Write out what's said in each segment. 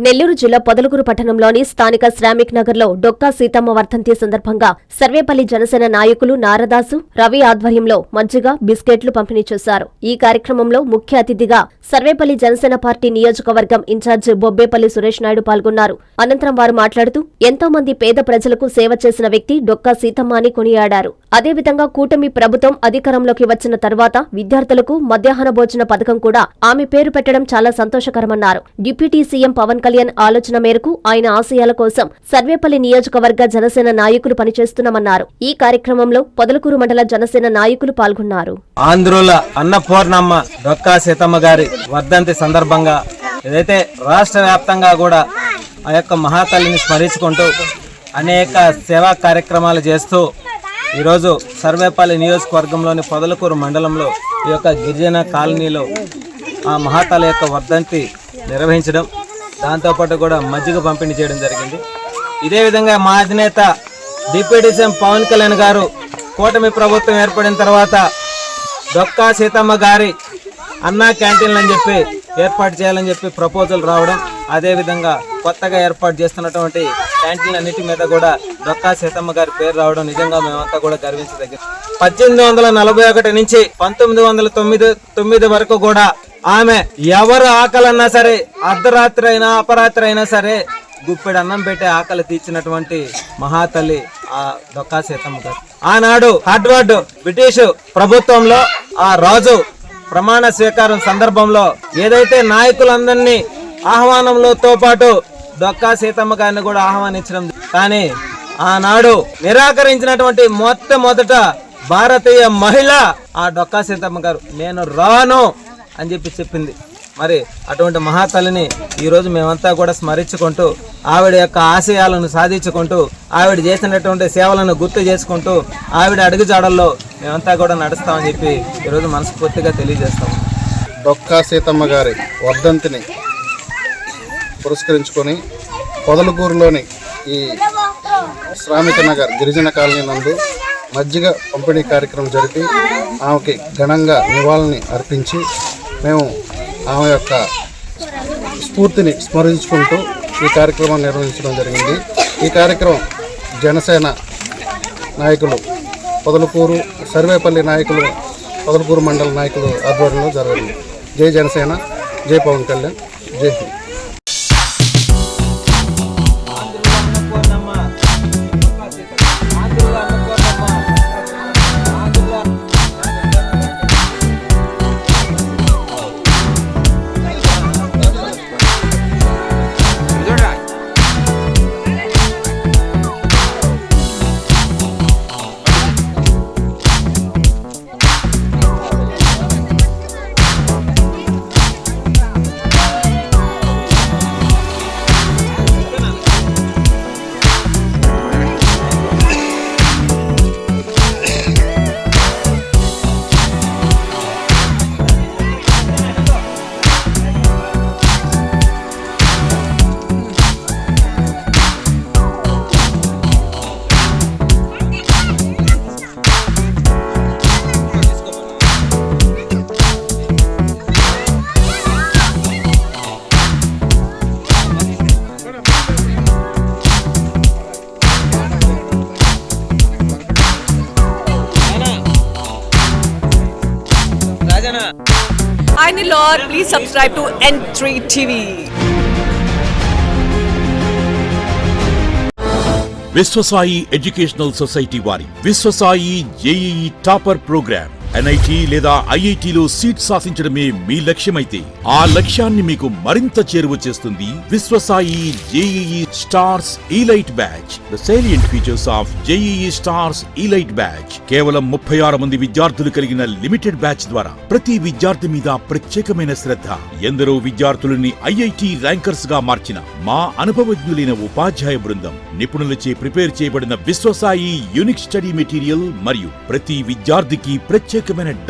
నెల్లూరు జిల్లా పొదలకూరు పట్టణంలోని స్థానిక శ్రామిక్ నగర్లో డొక్కా సీతమ్మ వర్ధంతి సందర్భంగా సర్వేపల్లి జనసేన నాయకులు నారదాసు, రవి ఆధ్వర్యంలో మజ్జిగ, బిస్కెట్లు పంపిణీ చేశారు. ఈ కార్యక్రమంలో ముఖ్య అతిథిగా సర్వేపల్లి జనసేన పార్టీ నియోజకవర్గం ఇన్ఛార్జ్ బొబ్బేపల్లి సురేష్ నాయుడు పాల్గొన్నారు. అనంతరం వారు మాట్లాడుతూ ఎంతో మంది పేద ప్రజలకు సేవ చేసిన వ్యక్తి డొక్కా సీతమ్మ అని కొనియాడారు. అదేవిధంగా కూటమి ప్రభుత్వం అధికారంలోకి వచ్చిన తర్వాత విద్యార్థులకు మధ్యాహ్న భోజన పథకం కూడా ఆమె పేరు పెట్టడం చాలా సంతోషకరమన్నారు. డిప్యూటీ సీఎం పవన్ కళ్యాణ్ ఆలోచన మేరకు ఆయన ఆశయాల కోసం సర్వేపల్లి నియోజకవర్గ జనసేన నాయకులు పనిచేస్తున్నామన్నారు. ఈ కార్యక్రమంలో పొదలకూరు మండల జనసేన నాయకులు పాల్గొన్నారు. ఆంధ్రుల అన్నపూర్ణమ్మ డొక్కా సీతమ్మ గారి వర్ధంతి సందర్భంగా ఏదైతే రాష్ట్ర వ్యాప్తంగా కూడా ఆ యొక్క మహాతల్లిని స్మరించుకుంటూ అనేక సేవా కార్యక్రమాలు చేస్తూ ఈరోజు సర్వేపల్లి నియోజకవర్గంలోని పొదలకూరు మండలంలో ఈ యొక్క గిరిజన కాలనీలో ఆ మహాతల్లి యొక్క వర్ధంతి నిర్వహించడం, దాంతోపాటు కూడా మజ్జిగ పంపిణీ చేయడం జరిగింది. ఇదే విధంగా మా అధినేత డిప్యూటీ సీఎం పవన్ కళ్యాణ్ గారు కూటమి ప్రభుత్వం ఏర్పడిన తర్వాత డొక్కా సీతమ్మ గారి అన్నా క్యాంటీన్లు అని చెప్పి ఏర్పాటు చేయాలని చెప్పి ప్రపోజల్ రావడం, అదేవిధంగా కొత్తగా ఏర్పాటు చేస్తున్నటువంటి క్యాంటీన్లన్నిటి మీద కూడా డొక్కా సీతమ్మ గారి పేరు రావడం నిజంగా మేమంతా కూడా గర్వించదగ్గ. 1841 నుంచి 1909 వరకు కూడా ఆమె ఎవరు ఆకలన్నా సరే, అర్ధరాత్రి అయినా అపరాత్రి అయినా సరే గుప్పెడు అన్నం పెట్టి ఆకలి తీర్చినటువంటి మహాతల్లి ఆ డొక్కా సీతమ్మ గారు. ఆనాడు హార్డ్వర్డ్ బ్రిటిష్ ప్రభుత్వంలో ఆ రాజు ప్రమాణ స్వీకారం సందర్భంలో ఏదైతే నాయకులందరినీ ఆహ్వానంలోతో పాటు డొక్కా సీతమ్మ గారిని కూడా ఆహ్వానించడం, కానీ ఆనాడు నిరాకరించినటువంటి మొట్టమొదట భారతీయ మహిళ ఆ డొక్కా సీతమ్మ గారు. నేను రాను అని చెప్పి చెప్పింది. మరి అటువంటి మహాతల్లిని ఈరోజు మేమంతా కూడా స్మరించుకుంటూ ఆవిడ యొక్క ఆశయాలను సాధించుకుంటూ ఆవిడ చేసినటువంటి సేవలను గుర్తు చేసుకుంటూ ఆవిడ అడుగుజాడల్లో మేమంతా కూడా నడుస్తామని చెప్పి ఈరోజు మనస్ఫూర్తిగా తెలియజేస్తాము. డొక్కా సీతమ్మ గారి వర్ధంతిని పురస్కరించుకొని పొదలకూరులోని ఈ శ్రామిక నగర్ గిరిజన కాలనీ నందు మజ్జిగ పంపిణీ కార్యక్రమం జరిపి ఆమెకి ఘనంగా నివాళిని అర్పించి మేము ఆమె యొక్క స్ఫూర్తిని స్మరించుకుంటూ ఈ కార్యక్రమాన్ని నిర్వహించడం జరిగింది. ఈ కార్యక్రమం జనసేన నాయకులు పొదలకూరు, సర్వేపల్లి నాయకులు, పొదలకూరు మండల నాయకులు ఆధ్వర్యంలో జరిగింది. జై జనసేన, జై పవన్ కళ్యాణ్, జై Hind. Hi Lord, please subscribe to N3 TV. Vishwasai educational society వారి Vishwasai JEE topper programme NIT లేదా IITలో సీట్ సాధించడమే మీ లక్ష్యమైతే ఆ లక్ష్యాన్ని మీకు మరింత చేరువ చేస్తుంది Viswasai JEE stars elite batch. The salient features of JEE stars elite batch. కేవలం 36 మంది విద్యార్థులు కలిగిన లిమిటెడ్ బ్యాచ్ ద్వారా ప్రతి విద్యార్థి మీద ప్రత్యేకమైన శ్రద్ధ, ఎందరో విద్యార్థులని IIT ర్యాంకర్స్ గా మార్చిన మా అనుభవజ్ఞులైన ఉపాధ్యాయ బృందం, నిపుణులచే ప్రిపేర్ చేయబడిన విశ్వసాయి యూనిక్ స్టడీ మెటీరియల్ మరియు ప్రతి విద్యార్థికి ప్రత్యేకమైన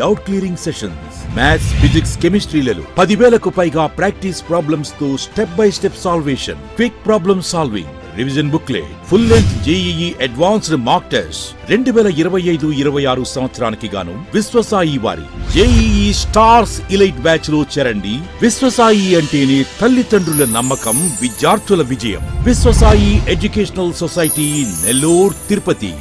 doubt clearing sessions, maths, physics, కెమిస్ట్రీలలో 10,000కు పైగా ప్రాక్టీస్ ప్రాబ్లమ్స్ తో step by step solution, quick problem solving, revision booklet, full length JEE advanced mock test 2025-26 సంవత్సరానికి గాను విశ్వసాయి వారి జేఈఈ స్టార్స్ ఎలైట్ బ్యాచ్ లో చేరండి. విశ్వసాయి అంటేనే తల్లిదండ్రుల నమ్మకం, విద్యార్థుల విజయం. Viswasai educational society, Nellore, Tirupati.